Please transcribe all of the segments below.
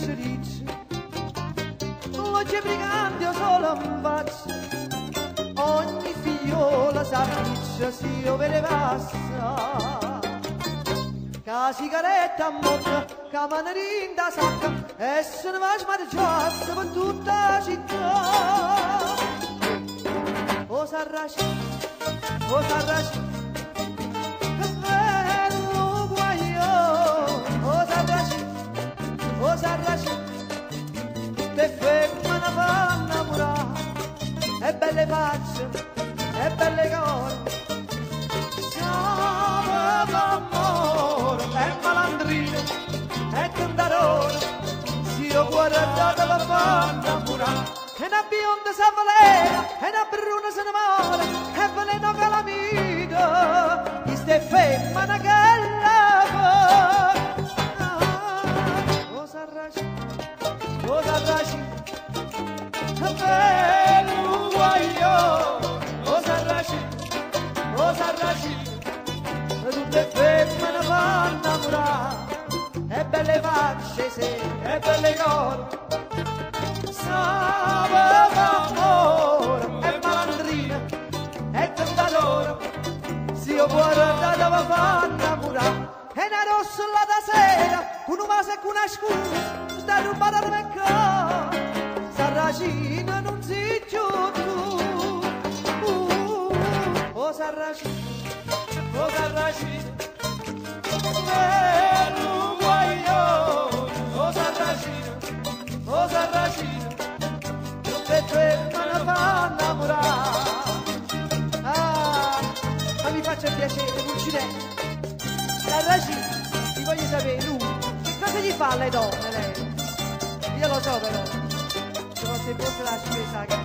ricci ricci, l'oggi briganti io solo mi faccio, ogni figliola s'arriccia se io ve ne passa. Ca sigaretta a mocca, ca manarinda sacca, e se ne va a smargiasse per tutta la città. O sarracino, che bello guagliò. O sarracino, tutte femmine fanno innamorare, e belle facce, e belle cose. Siamo d'amore, e malandrino, e cantarone, se io guardate la fanno innamorare. E una bionda s'avvalera, e una bruna se innamora, e veleno che l'amica, di ste femmine che la fa. O sarracino, che bello guagliò. O sarracino, tutte femmine fanno innamorare, e belle facce sì, e belle cose. Siamo d'amore, e malandrina, e cantatore, se io guardate mi fanno innamorare. E una rossa là da sera, con un vaso e con una scusa, sta rubata da me qua. Sarracino non si giù tu. O sarracino, bello guaglione. O sarracino, tutte femmine fanno innamorare. Ah, ma mi faccia piacere, Pulcinelli. Sarracino, ti voglio sapere, lui, che cosa gli fa alle donne, lei? Io lo so però, se fosse fosse la spesa che...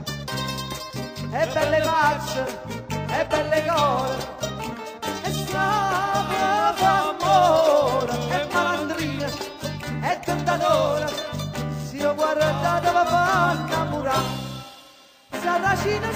E belle facce, e belle cose, e siamo d'amore, e malandrina, e cantatore, se io guardate mi fanno innamorare. Sarracino